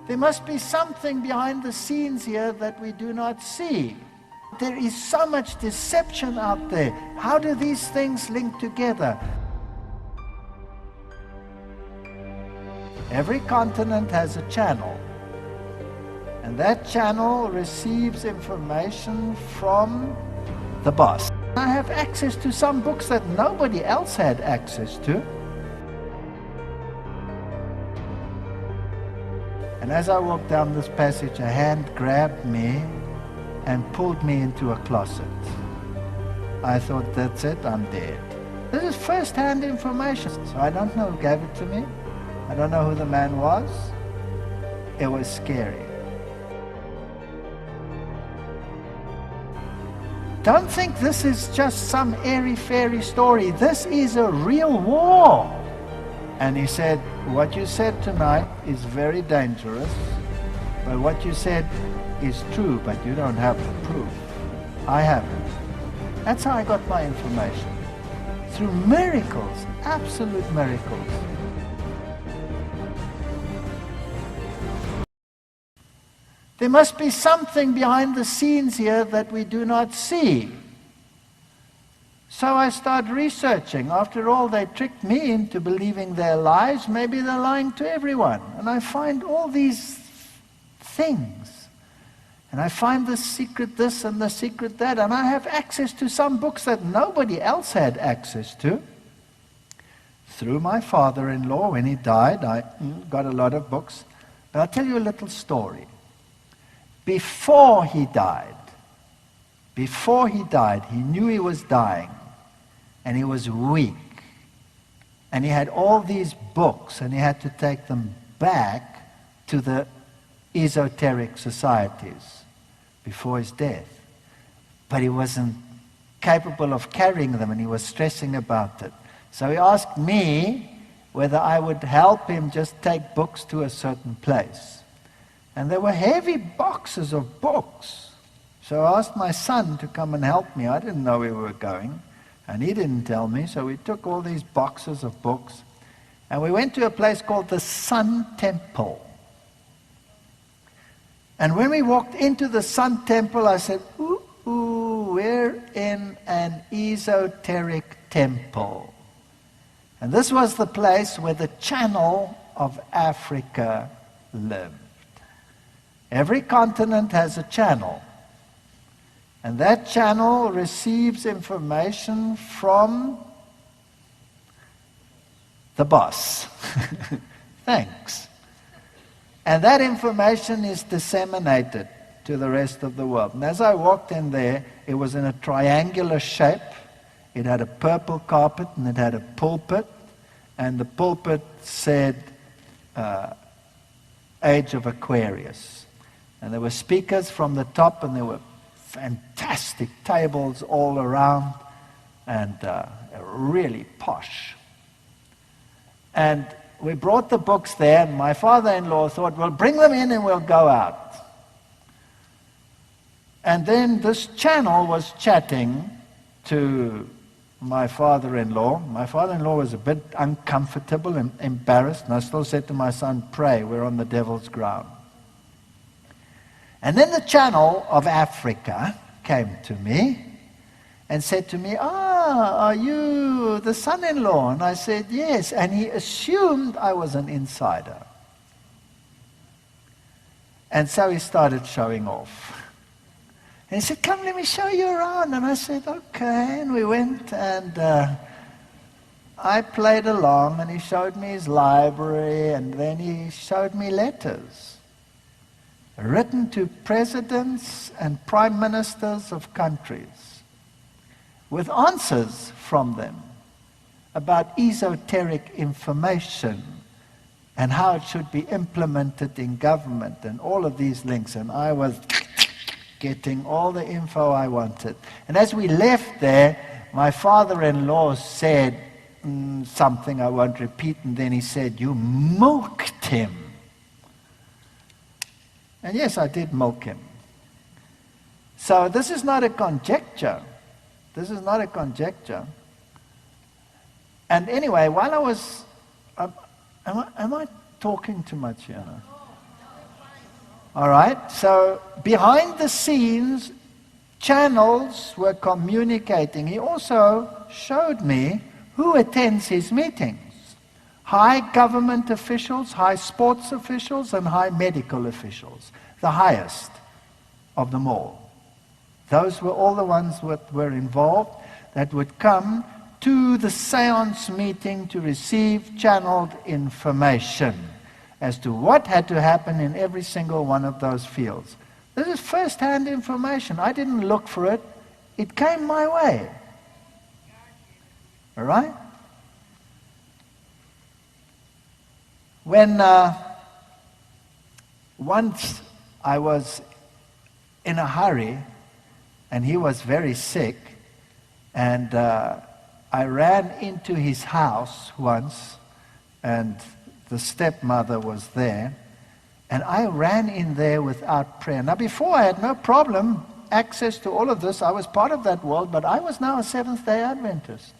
There must be something behind the scenes here that we do not see. There is so much deception out there. How do these things link together? Every continent has a channel, and that channel receives information from the boss. I have access to some books that nobody else had access to. And as I walked down this passage, a hand grabbed me and pulled me into a closet. I thought, that's it, I'm dead. This is first-hand information. So I don't know who gave it to me. I don't know who the man was. It was scary. Don't think this is just some airy-fairy story. This is a real war. And he said, what you said tonight is very dangerous, but what you said is true, but you don't have the proof. I have it. That's how I got my information. Through miracles, absolute miracles. There must be something behind the scenes here that we do not see. So I start researching. After all, they tricked me into believing their lies. Maybe they're lying to everyone. And I find all these things. And I find the secret this and the secret that. And I have access to some books that nobody else had access to. Through my father-in-law, when he died, I got a lot of books. But I'll tell you a little story. Before he died, he knew he was dying, and he was weak. And he had all these books, and he had to take them back to the esoteric societies before his death. But he wasn't capable of carrying them, and he was stressing about it. So he asked me whether I would help him just take books to a certain place. And there were heavy boxes of books. So I asked my son to come and help me. I didn't know where we were going, and he didn't tell me. So we took all these boxes of books, and we went to a place called the Sun Temple. And when we walked into the Sun Temple, I said, ooh, we're in an esoteric temple. And this was the place where the channel of Africa lived. Every continent has a channel. And that channel receives information from the boss. Thanks. And that information is disseminated to the rest of the world. And as I walked in there, it was in a triangular shape. It had a purple carpet and it had a pulpit. And the pulpit said, Age of Aquarius. And there were speakers from the top, and there were fantastic tables all around, and really posh. And we brought the books there, and my father-in-law thought, well, bring them in and we'll go out. And then this channel was chatting to my father-in-law. My father-in-law was a bit uncomfortable and embarrassed, and I still said to my son, pray, we're on the devil's ground. And then the channel of Africa came to me and said to me, are you the son-in-law? And I said, yes. And he assumed I was an insider. And so he started showing off. And he said, come, let me show you around. And I said, okay. And we went, and I played along, and he showed me his library, and then he showed me letters written to presidents and prime ministers of countries with answers from them about esoteric information and how it should be implemented in government and all of these links. And I was getting all the info I wanted. And as we left there, my father-in-law said something I won't repeat, and then he said, you milked him. And yes, I did milk him. So this is not a conjecture. This is not a conjecture. And anyway, while I was... am I talking too much here? All right? So behind the scenes, channels were communicating. He also showed me who attends his meetings. High government officials, high sports officials, and high medical officials. The highest of them all. Those were all the ones that were involved that would come to the seance meeting to receive channeled information as to what had to happen in every single one of those fields. This is first-hand information. I didn't look for it. It came my way. All right? When once I was in a hurry, and he was very sick, and I ran into his house once, and the stepmother was there, and I ran in there without prayer. Now before I had no problem, access to all of this, I was part of that world, but I was now a Seventh-day Adventist.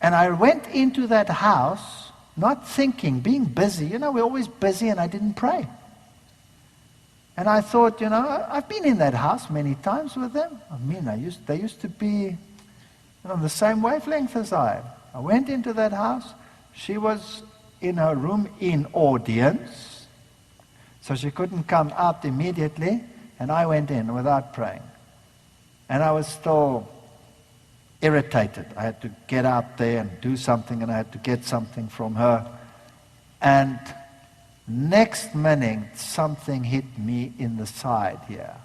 And I went into that house, not thinking, being busy. You know, we're always busy, and I didn't pray. And I thought, you know, I've been in that house many times with them. I mean, they used to be on the same wavelength as I. I went into that house. She was in her room in audience, so she couldn't come out immediately, and I went in without praying. And I was still irritated. I had to get out there and do something, and I had to get something from her. And next minute, something hit me in the side here.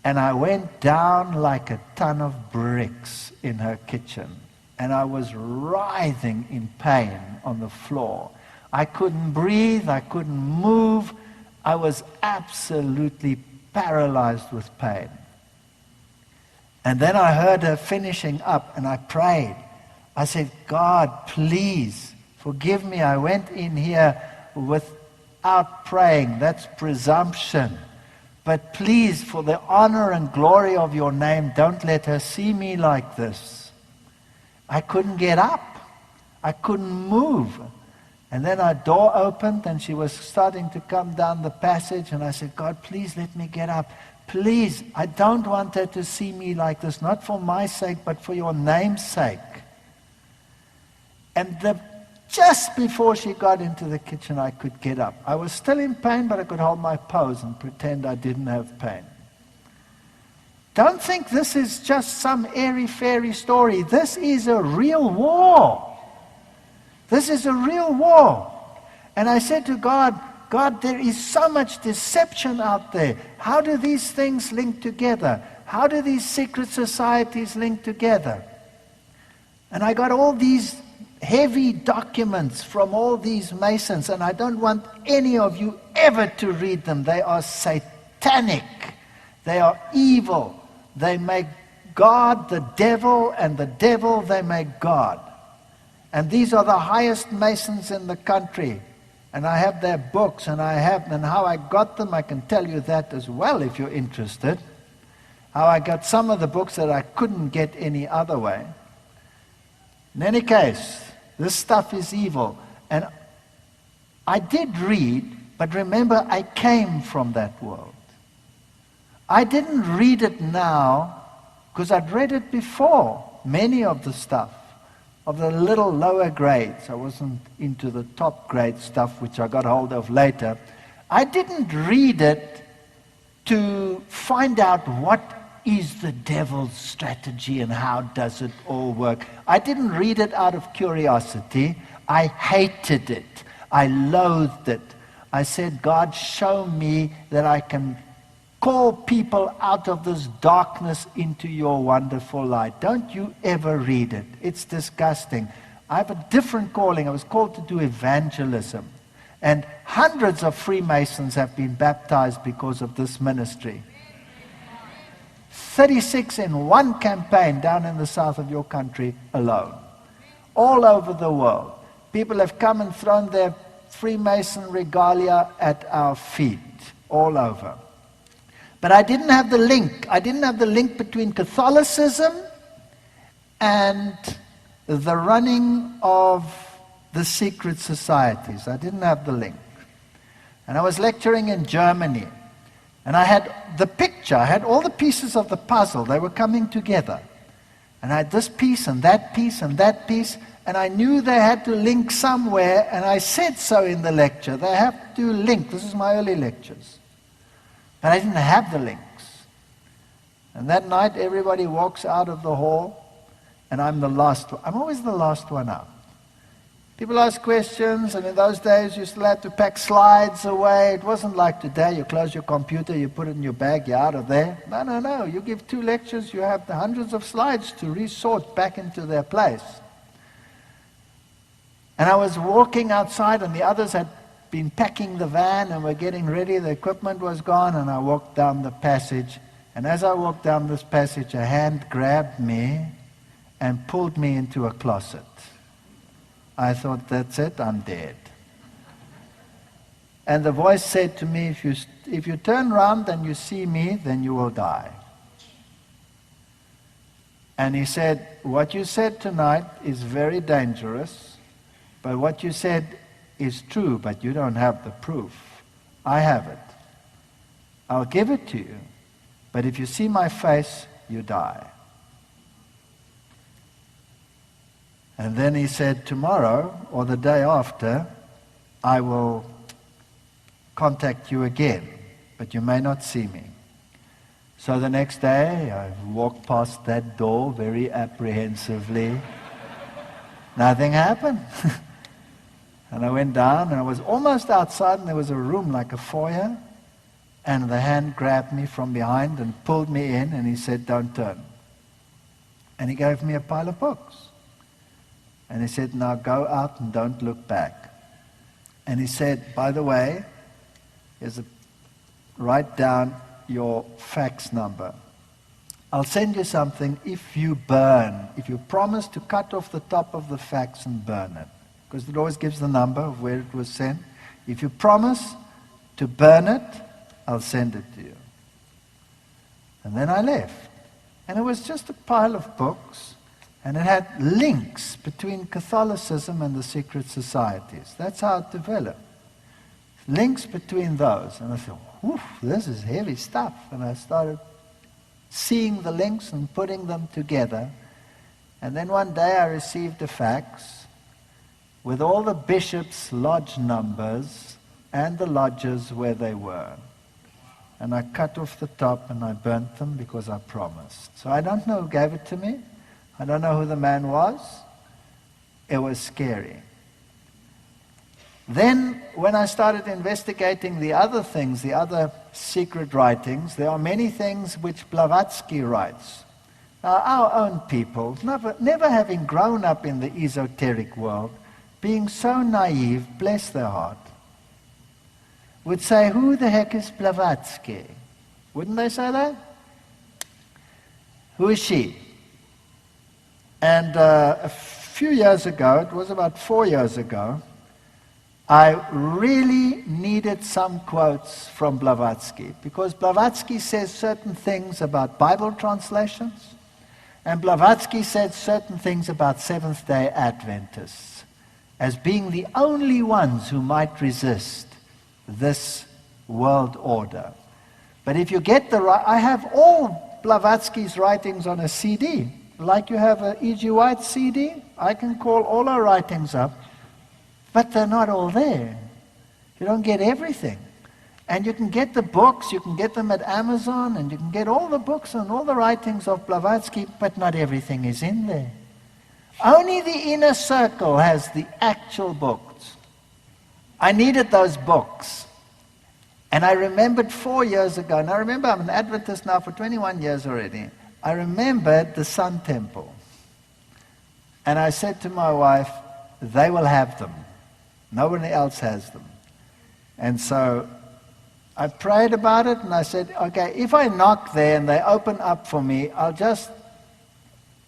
And I went down like a ton of bricks in her kitchen. And I was writhing in pain on the floor. I couldn't breathe. I couldn't move. I was absolutely paralyzed with pain. And then I heard her finishing up, and I prayed. I said, God, please forgive me. I went in here without praying. That's presumption. But please, for the honor and glory of your name, don't let her see me like this. I couldn't get up. I couldn't move. And then our door opened, and she was starting to come down the passage, and I said, God, please let me get up. Please, I don't want her to see me like this, not for my sake, but for your name's sake. And just before she got into the kitchen, I could get up. I was still in pain, but I could hold my pose and pretend I didn't have pain. Don't think this is just some airy-fairy story. This is a real war. This is a real war. And I said to God, God, there is so much deception out there. How do these things link together? How do these secret societies link together? And I got all these heavy documents from all these Masons, and I don't want any of you ever to read them. They are satanic. They are evil. They make God the devil, and the devil they make God. And these are the highest Masons in the country. And I have their books, and how I got them, I can tell you that as well if you're interested. How I got some of the books that I couldn't get any other way. In any case, this stuff is evil. And I did read, but remember, I came from that world. I didn't read it now because I'd read it before, many of the stuff, of the little lower grades. I wasn't into the top grade stuff, which I got hold of later. I didn't read it to find out what is the devil's strategy and how does it all work. I didn't read it out of curiosity. I hated it. I loathed it. I said, God, show me that I can call people out of this darkness into your wonderful light. Don't you ever read it. It's disgusting. I have a different calling. I was called to do evangelism. And hundreds of Freemasons have been baptized because of this ministry. 36 in one campaign down in the south of your country alone. All over the world. People have come and thrown their Freemason regalia at our feet. All over. But I didn't have the link. I didn't have the link between Catholicism and the running of the secret societies. I didn't have the link. And I was lecturing in Germany. And I had the picture, I had all the pieces of the puzzle, they were coming together. And I had this piece and that piece and that piece, and I knew they had to link somewhere, and I said so in the lecture. They have to link. This is my early lectures. But I didn't have the links. And that night, everybody walks out of the hall, and I'm the last one. I'm always the last one out. People ask questions, and in those days, you still had to pack slides away. It wasn't like today. You close your computer, you put it in your bag, you're out of there. No. You give 2 lectures, you have the hundreds of slides to resort back into their place. And I was walking outside, and the others had been packing the van and were getting ready. The equipment was gone, and I walked down the passage. And as I walked down this passage, a hand grabbed me and pulled me into a closet. I thought, that's it, I'm dead. And the voice said to me, if you turn around and you see me, then you will die. And he said, what you said tonight is very dangerous, but what you said is true, but you don't have the proof. I have it. I'll give it to you, but if you see my face, you die. And then he said, tomorrow or the day after, I will contact you again, but you may not see me. So the next day, I walked past that door very apprehensively. Nothing happened. And I went down, and I was almost outside, and there was a room like a foyer, and the hand grabbed me from behind and pulled me in, and he said, don't turn. And he gave me a pile of books. And he said, now go out and don't look back. And he said, by the way, write down your fax number. I'll send you something if you promise to cut off the top of the fax and burn it. Because it always gives the number of where it was sent. If you promise to burn it, I'll send it to you. And then I left. And it was just a pile of books. And it had links between Catholicism and the secret societies. That's how it developed. Links between those. And I thought, whew, this is heavy stuff. And I started seeing the links and putting them together. And then one day I received a fax with all the bishops' lodge numbers and the lodges where they were. And I cut off the top and I burnt them because I promised. So I don't know who gave it to me. I don't know who the man was. It was scary. Then, when I started investigating the other things, the other secret writings, there are many things which Blavatsky writes. Now, our own people, never having grown up in the esoteric world, being so naive, bless their heart, would say, who the heck is Blavatsky? Wouldn't they say that? Who is she? And a few years ago, it was about 4 years ago, I really needed some quotes from Blavatsky, because Blavatsky says certain things about Bible translations, and Blavatsky said certain things about Seventh-day Adventists as being the only ones who might resist this world order. But if you get the right, I have all Blavatsky's writings on a CD. Like you have an E.G. White CD, I can call all our writings up, but they're not all there. You don't get everything. And you can get the books, you can get them at Amazon, and you can get all the books and all the writings of Blavatsky, but not everything is in there. Only the inner circle has the actual books. I needed those books. And I remembered 4 years ago, and I remember I'm an Adventist now for 21 years already, I remembered the Sun Temple. And I said to my wife, they will have them. Nobody else has them. And so I prayed about it, and I said, okay, if I knock there and they open up for me, I'll just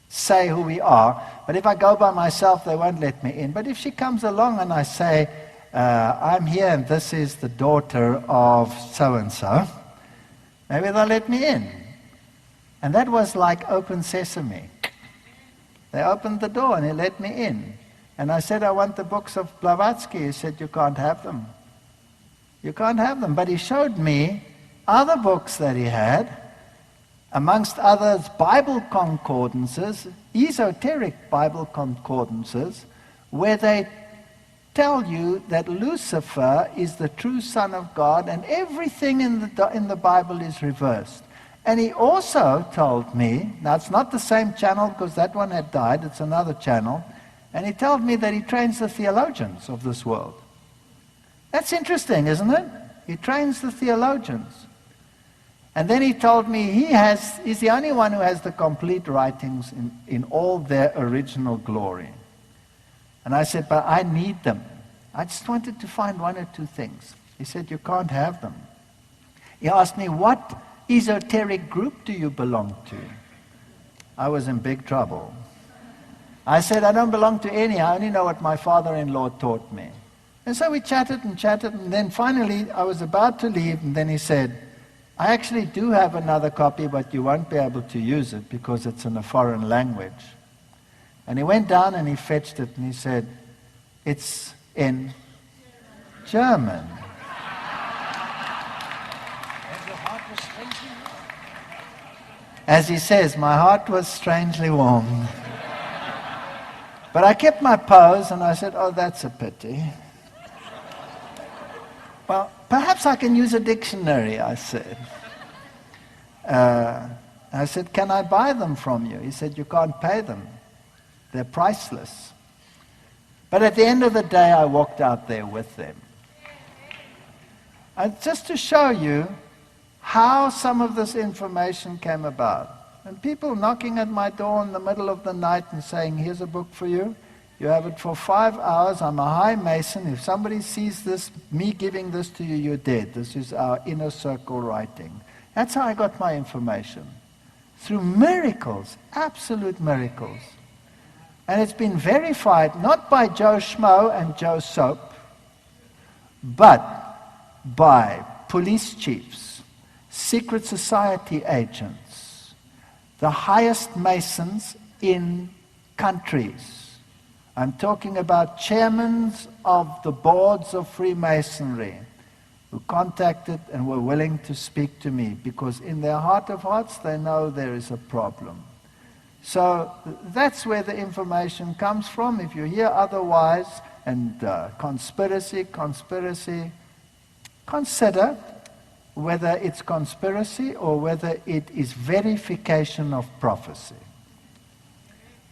say who we are. But if I go by myself, they won't let me in. But if she comes along and I say, I'm here and this is the daughter of so-and-so, maybe they'll let me in. And that was like open sesame. They opened the door and he let me in. And I said, I want the books of Blavatsky. He said, you can't have them. You can't have them. But he showed me other books that he had, amongst others Bible concordances, esoteric Bible concordances, where they tell you that Lucifer is the true Son of God and everything in the Bible is reversed. And he also told me, now it's not the same channel because that one had died, it's another channel, and he told me that he trains the theologians of this world. That's interesting, isn't it? He trains the theologians. And then he told me he's the only one who has the complete writings in all their original glory. And I said, but I need them. I just wanted to find one or two things. He said, you can't have them. He asked me, what esoteric group do you belong to? I was in big trouble. I said, I don't belong to any. I only know what my father-in-law taught me. And so we chatted, and then finally I was about to leave, and then he said, I actually do have another copy, but you won't be able to use it because it's in a foreign language. And he went down and he fetched it, and he said, it's in German. As he says, my heart was strangely warmed. But I kept my pose, and I said, oh, that's a pity. Well, perhaps I can use a dictionary, I said. I said, can I buy them from you? He said, you can't pay them. They're priceless. But at the end of the day, I walked out there with them. And just to show you how some of this information came about. And people knocking at my door in the middle of the night and saying, here's a book for you. You have it for 5 hours. I'm a high mason. If somebody sees this, me giving this to you, you're dead. This is our inner circle writing. That's how I got my information. Through miracles, absolute miracles. And it's been verified not by Joe Schmo and Joe Soap, but by police chiefs, secret society agents, the highest masons in countries. I'm talking about chairmen of the boards of Freemasonry who contacted and were willing to speak to me because in their heart of hearts they know there is a problem. So that's where the information comes from. If you hear otherwise, and conspiracy, consider whether it's conspiracy or whether it is verification of prophecy.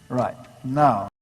Right, now.